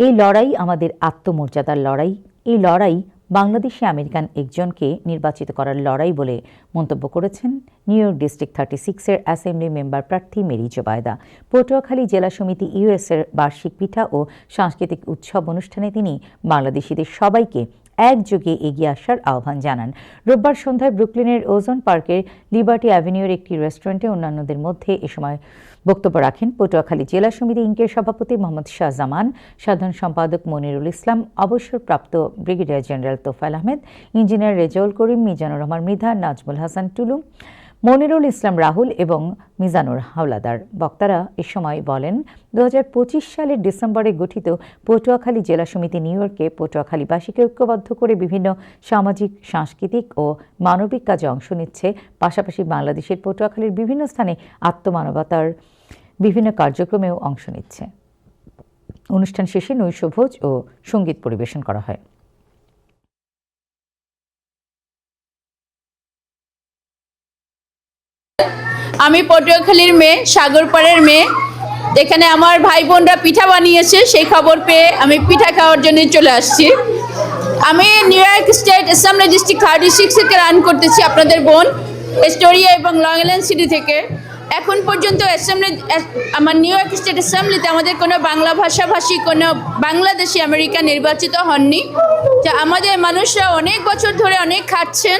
এই লড়াই আমাদের আত্মমর্যাদার লড়াই। এই লড়াই বাংলাদেশে আমেরিকান একজনকে নির্বাচিত করার লড়াই বলে মন্তব্য করেছেন নিউ ইয়র্ক ডিস্ট্রিক্ট 36-এর অ্যাসেম্বলি মেম্বার প্রার্থী মেরি জোবায়দা। পটুয়াখালী জেলা সমিতি ইউএসের বার্ষিক পিঠা ও সাংস্কৃতিক উৎসব অনুষ্ঠানে তিনি বাংলাদেশিদের সবাইকে একযোগে এগিয়ে আসার আহ্বান জানান। রোববার সন্ধ্যায় ব্রুকলিনের ওজন পার্কের লিবার্টি অ্যাভিনিউর একটি রেস্টুরেন্টে অন্যান্যদের মধ্যে এ সময় বক্তব্য রাখেন পটুয়াখালী জেলা সমিতি ইনকের সভাপতি মোহাম্মদ শাহজামান, সাধারণ সম্পাদক মনিরুল ইসলাম, অবসরপ্রাপ্ত brigadier general Tofayel Ahmed, engineer Rezaul Karim, Mizanur Rahman Mridha, Nazmul Hasan Tulu, Monirul Islam Rahul এবং মিজানুর হাওলাদার। বক্তারা এ সময় বলেন, 2025 সালের ডিসেম্বরে গঠিত পটুয়াখালী জেলা সমিতি নিউ ইয়র্কে পটুয়াখালীবাসীকে ঐক্যবদ্ধ করে বিভিন্ন সামাজিক, সাংস্কৃতিক ও মানবিক কাজে অংশ নিচ্ছে। পাশাপাশি বাংলাদেশের পটুয়াখালীর বিভিন্ন স্থানে আত্মমানবতার বিভিন্ন কার্যক্রমেও অংশ নিচ্ছে। অনুষ্ঠান শেষে নৈশভোজ ও সঙ্গীত পরিবেশন করা হয়। আমি পটুয়াখালীর মেয়ে, সাগরপাড়ের মেয়ে। এখানে আমার ভাই বোনরা পিঠা বানিয়েছে, সেই খবর পেয়ে আমি পিঠা খাওয়ার জন্য চলে আসছি। আমি new York state assembly district 36 থেকে রান করতেছি, আপনাদের বোন, এস্টোরিয়া এবং লং আইল্যান্ড সিটি থেকে। এখন পর্যন্ত আমার নিউ ইয়র্ক স্টেট অ্যাসেম্বলিতে আমাদের কোনো বাংলা ভাষাভাষী কোনো বাংলাদেশি আমেরিকান নির্বাচিত হননি। যা আমাদের মানুষরা অনেক বছর ধরে অনেক খাচ্ছেন,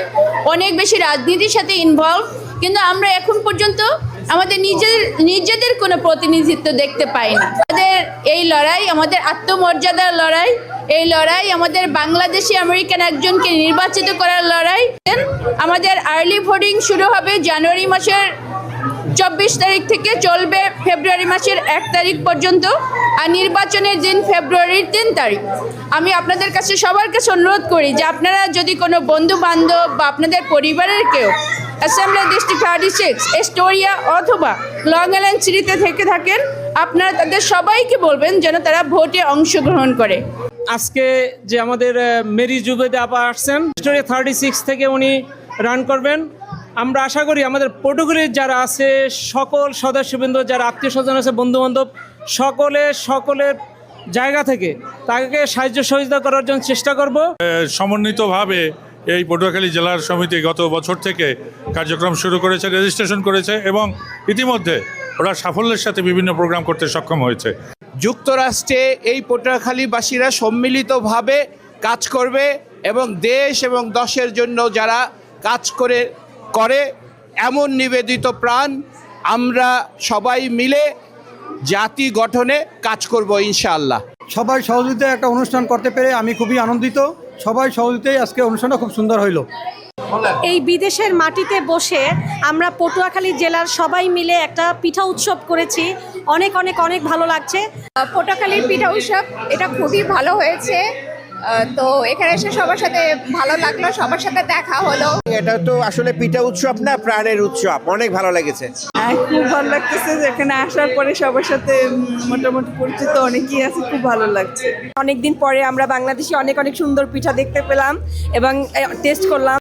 অনেক বেশি রাজনীতির সাথে ইনভলভ, কিন্তু আমরা এখন পর্যন্ত আমাদের নিজেদের কোনো প্রতিনিধিত্ব দেখতে পাই না। আমাদের এই লড়াই আমাদের আত্মমর্যাদার লড়াই, এই লড়াই আমাদের বাংলাদেশি আমেরিকান একজনকে নির্বাচিত করার লড়াই। আমাদের আর্লি ভোটিং শুরু হবে জানুয়ারি মাসের 24 তারিখ থেকে, চলবে ফেব্রুয়ারি মাসের 1 তারিখ পর্যন্ত, আর নির্বাচনের দিন ফেব্রুয়ারির 3 তারিখ। আমি আপনাদের কাছে সবার কাছে অনুরোধ করি যে আপনারা যদি কোনো বন্ধু বান্ধব বা আপনাদের পরিবারের কেউ অ্যাসেম্বলি ডিস্ট্রিক্ট 36, এস্টোরিয়া অথবা লং আইল্যান্ড সিটিতে থেকে থাকেন, আপনারা তাদের সবাইকে বলবেন যেন তারা ভোটে অংশগ্রহণ করে। আজকে যে আমাদের মেরি জোবায়দা আপা আসছেন, এস্টোরিয়া 36 থেকে উনি রান করবেন। আমরা আশা করি আমাদের পটুয়াখালীর যারা আছে সকল সদস্যবৃন্দ, যারা আত্মীয় স্বজন আছে, বন্ধুবান্ধব, সকলের জায়গা থেকে তাকে সাহায্য সহযোগিতা করার জন্য চেষ্টা করব। সমন্বিতভাবে এই পটুয়াখালী জেলার সমিতি গত বছর থেকে কার্যক্রম শুরু করেছে, রেজিস্ট্রেশন করেছে এবং ইতিমধ্যে ওরা সাফল্যের সাথে বিভিন্ন প্রোগ্রাম করতে সক্ষম হয়েছে। যুক্তরাষ্ট্রে এই পটুয়াখালীবাসীরা সম্মিলিতভাবে কাজ করবে এবং দেশ এবং দশের জন্য যারা কাজ করে এমন নিবেদিত প্রাণ আমরা সবাই মিলে জাতি গঠনে কাজ করব ইনশাআল্লাহ। সবাই সহযোগিতায় একটা অনুষ্ঠান করতে পেরে আমি খুবই আনন্দিত। সবাই সহযোগিতায় আজকে অনুষ্ঠানটা খুব সুন্দর হইল। এই বিদেশের মাটিতে বসে আমরা পটুয়াখালী জেলার সবাই মিলে একটা পিঠা উৎসব করেছি, অনেক অনেক অনেক ভালো লাগছে। পটুয়াখালীর পিঠা উৎসব এটা খুবই ভালো হয়েছে, তো এখানে এসে সবার সাথে ভালো লাগলো, সবার সাথে দেখা হলো। এটা তো আসলে পিঠা উৎসব না, প্রাণের উৎসব। অনেক ভালো লেগেছে, খুব ভালো লাগতেছে। যেখানে আসার পরে সবার সাথে মোটামুটি পরিচিত অনেকেই আছে, খুব ভালো লাগছে। অনেকদিন পরে আমরা বাংলাদেশি অনেক অনেক সুন্দর পিঠা দেখতে পেলাম এবং টেস্ট করলাম।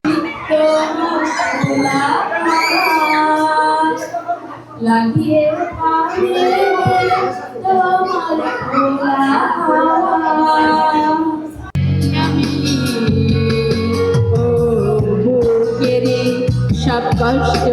সব কষ্ট